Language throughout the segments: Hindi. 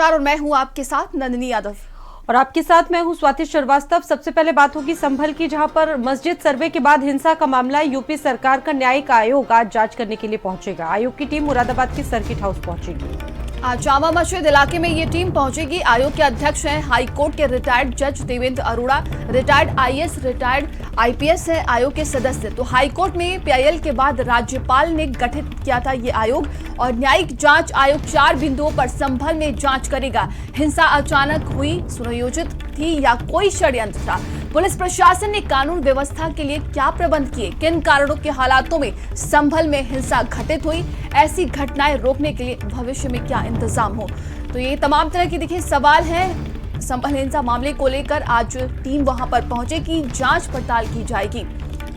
और मैं हूं आपके साथ नंदिनी यादव और आपके साथ मैं हूं स्वाति श्रीवास्तव। सबसे पहले बात होगी संभल की, जहां पर मस्जिद सर्वे के बाद हिंसा का मामला यूपी सरकार का न्यायिक आयोग आज जांच करने के लिए पहुंचेगा। आयोग की टीम मुरादाबाद के सर्किट हाउस पहुंचेगी। आज जामा मस्जिद इलाके में ये टीम पहुंचेगी। आयोग के अध्यक्ष हैं हाई कोर्ट के रिटायर्ड जज Devendra Arora, retired IAS, retired IPS है आयोग के सदस्य। तो हाई कोर्ट में पीआईएल के बाद राज्यपाल ने गठित किया था ये आयोग और न्यायिक जांच आयोग 4 बिंदुओं पर संभल में जांच करेगा। हिंसा अचानक हुई, सुनियोजित थी या कोई षड्यंत्र था? पुलिस प्रशासन ने कानून व्यवस्था के लिए क्या प्रबंध किए? किन कारणों के हालातों में संभल में हिंसा घटित हुई? ऐसी घटनाएं रोकने के लिए भविष्य में क्या इंतजाम हो? तो ये तमाम तरह के देखिए सवाल हैं। संभल हिंसा मामले को लेकर आज टीम वहां पर पहुंचेगी, जांच पड़ताल की जाएगी।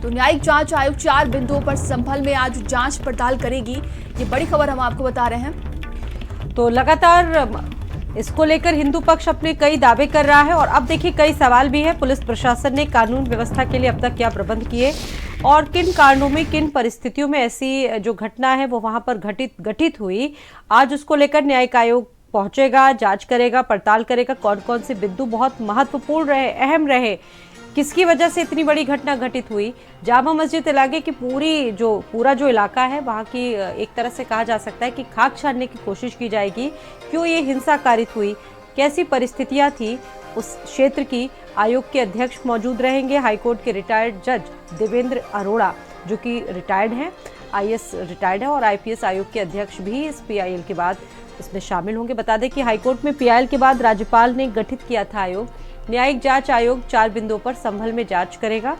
तो न्यायिक जांच आयोग 4 बिंदुओं पर संभल में आज जांच पड़ताल करेगी। ये बड़ी खबर हम आपको बता रहे हैं। तो लगातार इसको लेकर हिंदू पक्ष अपने कई दावे कर रहा है और अब देखिए कई सवाल भी है। पुलिस प्रशासन ने कानून व्यवस्था के लिए अब तक क्या प्रबंध किए और किन कारणों में, किन परिस्थितियों में ऐसी जो घटना है वो वहां पर घटित हुई, आज उसको लेकर न्यायिक आयोग पहुंचेगा, जांच करेगा, पड़ताल करेगा। कौन कौन से बिंदु बहुत महत्वपूर्ण रहे, अहम रहे, किसकी वजह से इतनी बड़ी घटना घटित हुई। जामा मस्जिद इलाके की पूरा जो इलाका है वहाँ की एक तरह से कहा जा सकता है कि खाक छानने की कोशिश की जाएगी। क्यों ये हिंसा कारित हुई, कैसी परिस्थितियाँ थी उस क्षेत्र की। आयोग के अध्यक्ष मौजूद रहेंगे, हाईकोर्ट के रिटायर्ड जज देवेंद्र अरोड़ा जो कि रिटायर्ड हैं, आईएएस रिटायर्ड है और आईपीएस आयोग के अध्यक्ष भी इस पीआईएल के बाद इसमें शामिल होंगे। बता दें कि हाईकोर्ट में पीआईएल के बाद राज्यपाल ने गठित किया था आयोग। न्यायिक जांच आयोग 4 बिंदुओं पर संभल में जांच करेगा।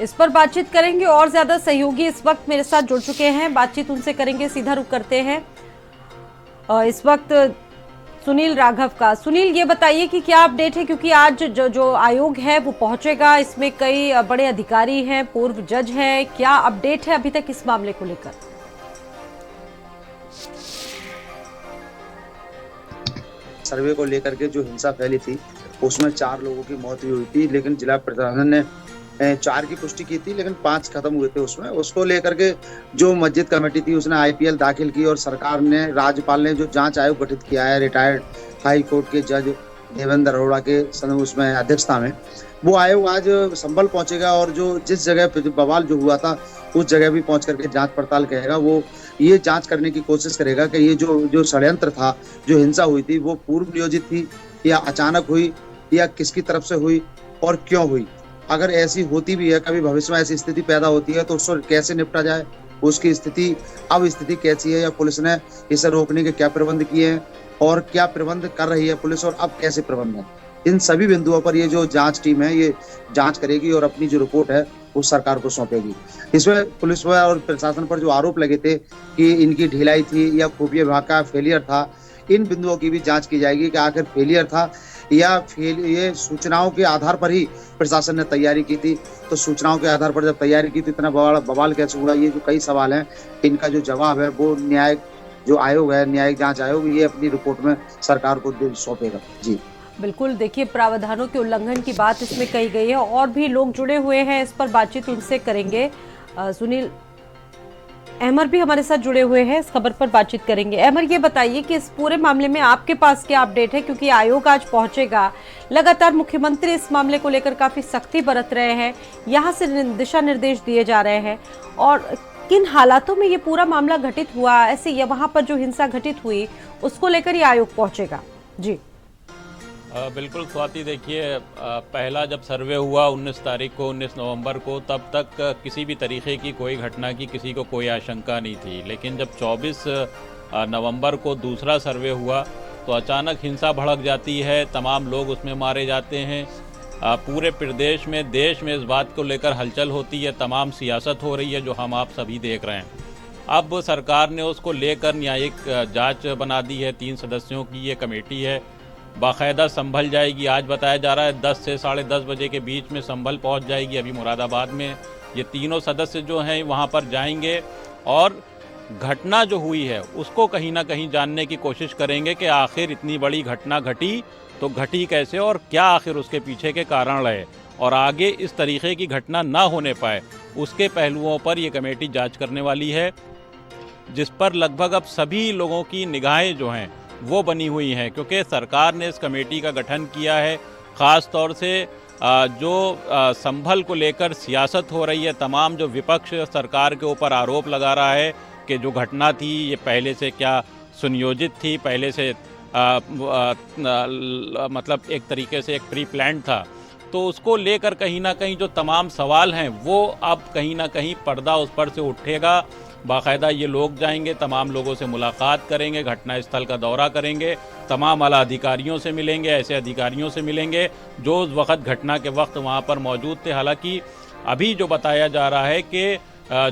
इस पर बातचीत करेंगे और ज्यादा सहयोगी इस वक्त मेरे साथ जुड़ चुके हैं, बातचीत उनसे करेंगे। सीधा रुख करते हैं इस वक्त सुनील राघव का। सुनील, ये बताइए कि क्या अपडेट है, क्योंकि आज जो आयोग है वो पहुंचेगा, इसमें कई बड़े अधिकारी हैं, पूर्व जज हैं, क्या अपडेट है अभी तक इस मामले को लेकर? सर्वे को लेकर के जो हिंसा फैली थी उसमें 4 लोगों की मौत भी हुई थी, लेकिन जिला प्रशासन ने 4 की पुष्टि की थी, लेकिन 5 खत्म हुए थे उसमें। उसको लेकर के जो मस्जिद कमेटी थी उसने आईपीएल दाखिल की और सरकार ने, राज्यपाल ने जो जांच आयोग गठित किया है रिटायर्ड हाई कोर्ट के जज देवेंद्र अरोड़ा के उसमें अध्यक्षता में, वो आयोग आज संभल पहुंचेगा और जो जिस जगह पे बवाल जो हुआ था उस जगह भी पहुंच करके जांच पड़ताल करेगा। वो ये जांच करने की कोशिश करेगा कि ये जो षड्यंत्र था, जो हिंसा हुई थी, वो पूर्व नियोजित थी या अचानक हुई या किसकी तरफ से हुई और क्यों हुई। अगर ऐसी होती भी है, कभी भविष्य में ऐसी स्थिति पैदा होती है तो उसको कैसे निपटा जाए, उसकी स्थिति अब स्थिति कैसी है, या पुलिस ने इसे रोकने के क्या प्रबंध किए हैं और क्या प्रबंध कर रही है पुलिस और अब कैसे प्रबंध है, इन सभी बिंदुओं पर ये जो जांच टीम है ये जांच करेगी और अपनी जो रिपोर्ट है वो सरकार को सौंपेगी। इसमें पुलिस पर और प्रशासन पर जो आरोप लगे थे कि इनकी ढिलाई थी या खुफिया विभाग का फेलियर था, इन बिंदुओं की भी जांच की जाएगी कि आखिर फेलियर था या ये सूचनाओं के आधार पर ही प्रशासन ने तैयारी की थी। तो सूचनाओं के आधार पर जब तैयारी की तो इतना बवाल कैसे हुआ, ये जो कई सवाल हैं इनका जो जवाब है वो न्यायिक जो आयोग है, न्यायिक जांच आयोग, ये अपनी रिपोर्ट में सरकार को सौंपेगा। जी बिल्कुल, देखिए प्रावधानों के उल्लंघन की बात इसमें कही गई है और भी लोग जुड़े हुए हैं, इस पर बातचीत उनसे करेंगे। सुनील अहमर भी हमारे साथ जुड़े हुए हैं, इस खबर पर बातचीत करेंगे। अहमर, ये बताइए कि इस पूरे मामले में आपके पास क्या अपडेट है, क्योंकि आयोग आज पहुंचेगा। लगातार मुख्यमंत्री इस मामले को लेकर काफी सख्ती बरत रहे हैं, यहाँ से दिशा निर्देश दिए जा रहे हैं और किन हालातों में ये पूरा मामला घटित हुआ, ऐसे वहां पर जो हिंसा घटित हुई उसको लेकर ये आयोग पहुंचेगा। जी बिल्कुल स्वाति, देखिए पहला जब सर्वे हुआ 19 तारीख को, 19 नवंबर को, तब तक किसी भी तरीके की कोई घटना की किसी को कोई आशंका नहीं थी। लेकिन जब 24 नवंबर को दूसरा सर्वे हुआ तो अचानक हिंसा भड़क जाती है, तमाम लोग उसमें मारे जाते हैं। पूरे प्रदेश में, देश में इस बात को लेकर हलचल होती है, तमाम सियासत हो रही है जो हम आप सभी देख रहे हैं। अब सरकार ने उसको लेकर न्यायिक जाँच बना दी है, 3 सदस्यों की ये कमेटी है, बाकायदा संभल जाएगी। आज बताया जा रहा है 10 से 10:30 बजे के बीच में संभल पहुंच जाएगी। अभी मुरादाबाद में ये तीनों सदस्य जो हैं वहां पर जाएंगे और घटना जो हुई है उसको कहीं ना कहीं जानने की कोशिश करेंगे कि आखिर इतनी बड़ी घटना घटी तो घटी कैसे और क्या आखिर उसके पीछे के कारण रहे, और आगे इस तरीके की घटना ना होने पाए उसके पहलुओं पर ये कमेटी जांच करने वाली है, जिस पर लगभग अब सभी लोगों की निगाहें जो हैं वो बनी हुई हैं, क्योंकि सरकार ने इस कमेटी का गठन किया है। ख़ास तौर से जो संभल को लेकर सियासत हो रही है, तमाम जो विपक्ष सरकार के ऊपर आरोप लगा रहा है कि जो घटना थी ये पहले से क्या सुनियोजित थी, पहले से मतलब एक तरीके से एक प्री प्लान था, तो उसको लेकर कहीं ना कहीं जो तमाम सवाल हैं वो अब कहीं ना कहीं पर्दा उस पर से उठेगा। बाकायदा ये लोग जाएंगे, तमाम लोगों से मुलाकात करेंगे, घटनास्थल का दौरा करेंगे, तमाम आला अधिकारियों से मिलेंगे, ऐसे अधिकारियों से मिलेंगे जो उस वक्त घटना के वक्त वहाँ पर मौजूद थे। हालांकि अभी जो बताया जा रहा है कि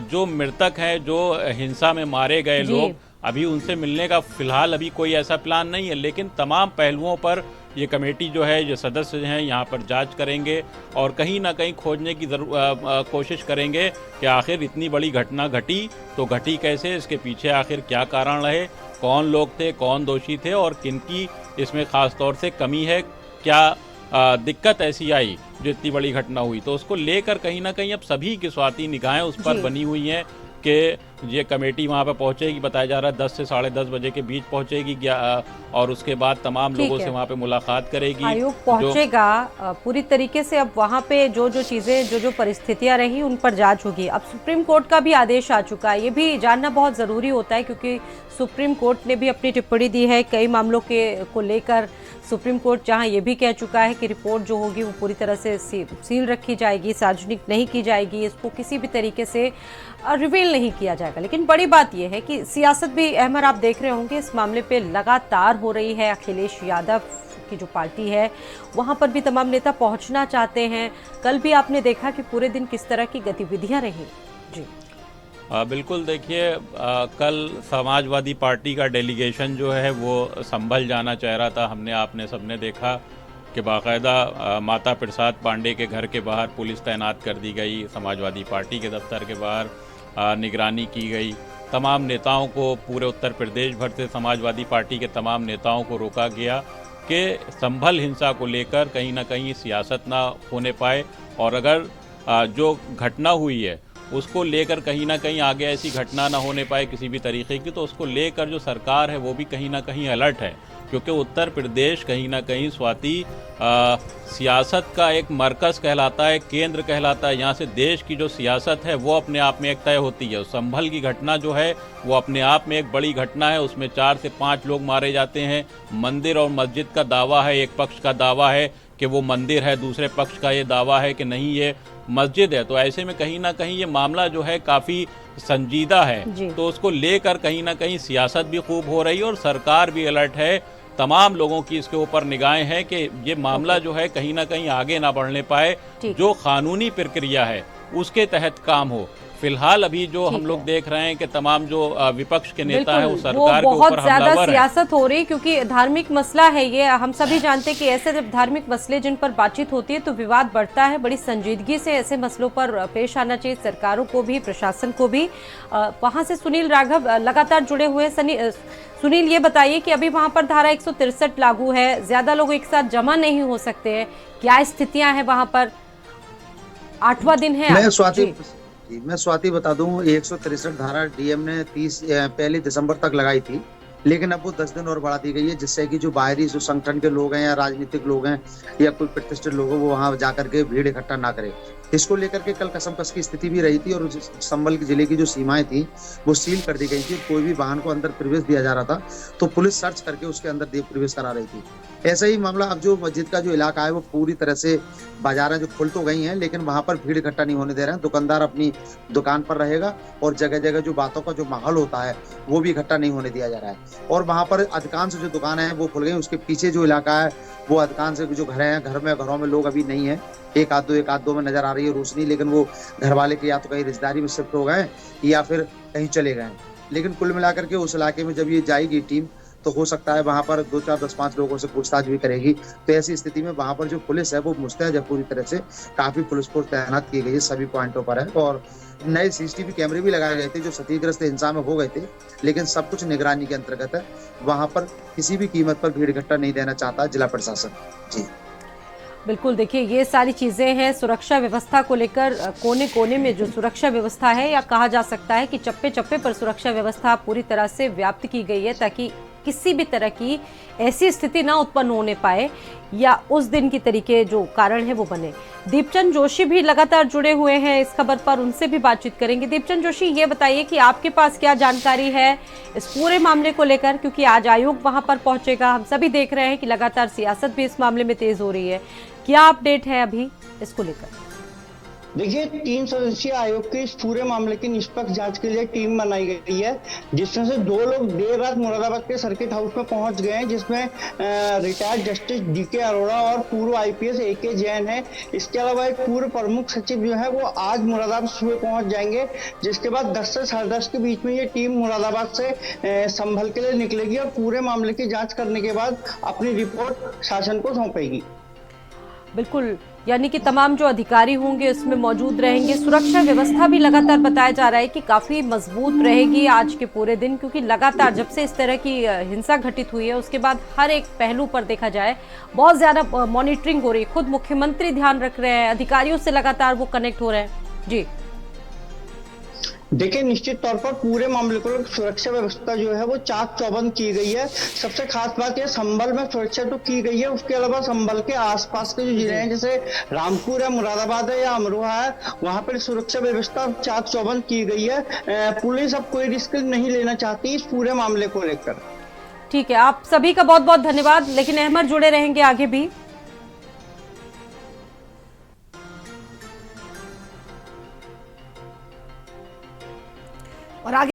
जो मृतक हैं, जो हिंसा में मारे गए लोग, अभी उनसे मिलने का फिलहाल अभी कोई ऐसा प्लान नहीं है, लेकिन तमाम पहलुओं पर ये कमेटी जो है, ये सदस्य हैं यहाँ पर जांच करेंगे और कहीं ना कहीं खोजने की कोशिश करेंगे कि आखिर इतनी बड़ी घटना घटी तो घटी कैसे, इसके पीछे आखिर क्या कारण रहे, कौन लोग थे, कौन दोषी थे और किनकी इसमें ख़ास तौर से कमी है, क्या दिक्कत ऐसी आई जो इतनी बड़ी घटना हुई। तो उसको लेकर कहीं ना कहीं अब सभी की स्वाति निगाहें उस पर बनी हुई हैं कि ये कमेटी वहाँ पर पहुँचेगी, बताया जा रहा है 10 से 10:30 बजे के बीच पहुँचेगी और उसके बाद तमाम लोगों से वहाँ पे मुलाकात करेगी। आयोग पहुँचेगा पूरी तरीके से। अब वहाँ पे जो चीज़ें, जो परिस्थितियाँ रही उन पर जांच होगी। अब सुप्रीम कोर्ट का भी आदेश आ चुका है, ये भी जानना बहुत ज़रूरी होता है क्योंकि सुप्रीम कोर्ट ने भी अपनी टिप्पणी दी है कई मामलों को लेकर। सुप्रीम कोर्ट जहां ये भी कह चुका है कि रिपोर्ट जो होगी वो पूरी तरह से सील रखी जाएगी, सार्वजनिक नहीं की जाएगी, इसको किसी भी तरीके से रिवील नहीं किया जाएगा। लेकिन बड़ी बात यह है कि सियासत भी, अहमद आप देख रहे होंगे इस मामले पे लगातार हो रही है। अखिलेश यादव की जो पार्टी है वहां पर भी तमाम नेता पहुंचना चाहते हैं। कल भी आपने देखा कि पूरे दिन किस तरह की गतिविधियां रही। जी बिल्कुल, देखिए कल समाजवादी पार्टी का डेलीगेशन जो है वो संभल जाना चाह रहा था। हमने आपने सबने देखा कि बाकायदा माता प्रसाद पांडे के घर के बाहर पुलिस तैनात कर दी गई, समाजवादी पार्टी के दफ्तर के बाहर निगरानी की गई, तमाम नेताओं को पूरे उत्तर प्रदेश भर से समाजवादी पार्टी के तमाम नेताओं को रोका गया कि संभल हिंसा को लेकर कहीं ना कहीं सियासत ना होने पाए और अगर जो घटना हुई है उसको लेकर कहीं ना कहीं आगे ऐसी घटना ना होने पाए किसी भी तरीके की, तो उसको लेकर जो सरकार है वो भी कहीं ना कहीं अलर्ट है, क्योंकि उत्तर प्रदेश कहीं ना कहीं स्वाति सियासत का एक मरकज़ कहलाता है, केंद्र कहलाता है। यहाँ से देश की जो सियासत है वो अपने आप में एक तय होती है। संभल की घटना जो है वो अपने आप में एक बड़ी घटना है, उसमें 4 से 5 लोग मारे जाते हैं। मंदिर और मस्जिद का दावा है, एक पक्ष का दावा है कि वो मंदिर है, दूसरे पक्ष का ये दावा है कि नहीं ये मस्जिद है। तो ऐसे में कहीं ना कहीं ये मामला जो है काफ़ी संजीदा है, तो उसको लेकर कहीं ना कहीं सियासत भी खूब हो रही है और सरकार भी अलर्ट है। तमाम लोगों की इसके ऊपर निगाहें हैं कि ये मामला जो है कहीं ना कहीं आगे ना बढ़ने पाए, जो कानूनी प्रक्रिया है उसके तहत काम हो। फिलहाल अभी जो हम लोग देख रहे हैं कि तमाम जो विपक्ष के नेता हैं वो सरकार के ऊपर बहुत ज्यादा हमलावर हैं। सियासत हो रही क्योंकि धार्मिक मसला है ये। हम सभी जानते हैं कि ऐसे जब धार्मिक मसले जिन पर बातचीत होती है तो विवाद बढ़ता है। बड़ी संजीदगी से ऐसे मसलों पर पेश आना चाहिए सरकारों को भी, प्रशासन को भी। वहां से सुनील राघव लगातार जुड़े हुए। सुनील, ये बताइए कि अभी वहां पर धारा 163 लागू है, ज्यादा लोग एक साथ जमा नहीं हो सकते हैं, क्या स्थितियां हैं वहां पर? 8वां दिन है। मैं स्वाति बता दूं, 163 धारा डीएम ने 1 दिसंबर तक लगाई थी, लेकिन अब वो 10 दिन और बढ़ा दी गई है, जिससे कि जो बाहरी जो संगठन के लोग हैं या राजनीतिक लोग हैं या कोई प्रतिष्ठित लोग हैं वो वहां जाकर के भीड़ इकट्ठा ना करें। इसको लेकर के कल कसमकस की स्थिति भी रही थी और संभल जिले की जो सीमाएं थी वो सील कर दी गई थी। कोई भी वाहन को अंदर प्रवेश दिया जा रहा था तो पुलिस सर्च करके उसके अंदर प्रवेश करा रही थी। ऐसा ही मामला अब जो मस्जिद का जो इलाका है वो पूरी तरह से बाजारें जो खुल तो गई हैं, लेकिन वहां पर भीड़ इकट्ठा नहीं होने दे रहे हैं। दुकानदार अपनी दुकान पर रहेगा और जगह जगह जो बातों का जो माहौल होता है वो भी इकट्ठा नहीं होने दिया जा रहा है। और वहां पर अधिकांश जो दुकानें हैं वो खुल गई। उसके पीछे जो इलाका है वो अधिकांश जो घर हैं, घरों में लोग अभी नहीं है। एक आध दो में नजर आ रही है रोशनी, लेकिन वो घर वाले के या तो कहीं रिश्तेदारी में शिफ्ट हो गए या फिर कहीं चले गए। लेकिन कुल मिलाकर के उस इलाके में जब ये जाएगी टीम तो हो सकता है वहां पर 2 4 10-5 लोगों से पूछताछ भी करेगी। तो ऐसी स्थिति में वहां पर जो पुलिस है वो मुस्तैद है पूरी तरह से, काफी पुलिस फोर्स तैनात की गई है, सभी पॉइंटों पर है और नए सीसीटीवी कैमरे भी लगाए गए थे जो क्षतिग्रस्त हिंसा में हो गए थे, लेकिन सब कुछ निगरानी के अंतर्गत है। वहां पर किसी भी कीमत पर भीड़ इकट्ठा नहीं देना चाहता जिला प्रशासन। जी बिल्कुल, देखिए ये सारी चीज़ें हैं सुरक्षा व्यवस्था को लेकर। कोने कोने में जो सुरक्षा व्यवस्था है, या कहा जा सकता है कि चप्पे चप्पे पर सुरक्षा व्यवस्था पूरी तरह से व्याप्त की गई है, ताकि किसी भी तरह की ऐसी स्थिति ना उत्पन्न होने पाए या उस दिन की तरीके जो कारण है वो बने। दीपचंद जोशी भी लगातार जुड़े हुए हैं इस खबर पर, उनसे भी बातचीत करेंगे। दीपचंद जोशी, ये बताइए कि आपके पास क्या जानकारी है इस पूरे मामले को लेकर, क्योंकि आज आयोग वहां पर पहुंचेगा। हम सभी देख रहे हैं कि लगातार सियासत भी इस मामले में तेज हो रही है। क्या अपडेट है अभी इसको लेकर? देखिए, 3 सदस्यीय आयोग के इस पूरे मामले की निष्पक्ष जांच के लिए टीम बनाई गई है, जिसमें से 2 लोग देर रात मुरादाबाद के सर्किट हाउस में पहुंच गए हैं, जिसमें रिटायर्ड जस्टिस डीके अरोड़ा और पूर्व आईपीएस एके जैन है। इसके अलावा एक पूर्व प्रमुख सचिव जो है वो आज मुरादाबाद सुबह पहुंच जाएंगे, जिसके बाद 10 से 10:30 के बीच में ये टीम मुरादाबाद से संभल के लिए निकलेगी और पूरे मामले की जाँच करने के बाद अपनी रिपोर्ट शासन को सौंपेगी। बिल्कुल, यानी कि तमाम जो अधिकारी होंगे उसमें मौजूद रहेंगे। सुरक्षा व्यवस्था भी लगातार बताया जा रहा है कि काफ़ी मजबूत रहेगी आज के पूरे दिन, क्योंकि लगातार जब से इस तरह की हिंसा घटित हुई है उसके बाद हर एक पहलू पर देखा जाए बहुत ज़्यादा मॉनिटरिंग हो रही है। खुद मुख्यमंत्री ध्यान रख रहे हैं, अधिकारियों से लगातार वो कनेक्ट हो रहे हैं। जी देखिए, निश्चित तौर पर पूरे मामले को सुरक्षा व्यवस्था जो है वो चाक चौबंद की गई है। सबसे खास बात यह संभल में सुरक्षा तो की गई है, उसके अलावा संभल के आसपास के जो जिले हैं जैसे रामपुर है, मुरादाबाद है या अमरोहा है, वहां पर सुरक्षा व्यवस्था चाक चौबंद की गई है। पुलिस अब कोई रिस्क नहीं लेना चाहती इस पूरे मामले को लेकर। ठीक है, आप सभी का बहुत बहुत धन्यवाद। लेकिन अहमद जुड़े रहेंगे आगे भी। और आगे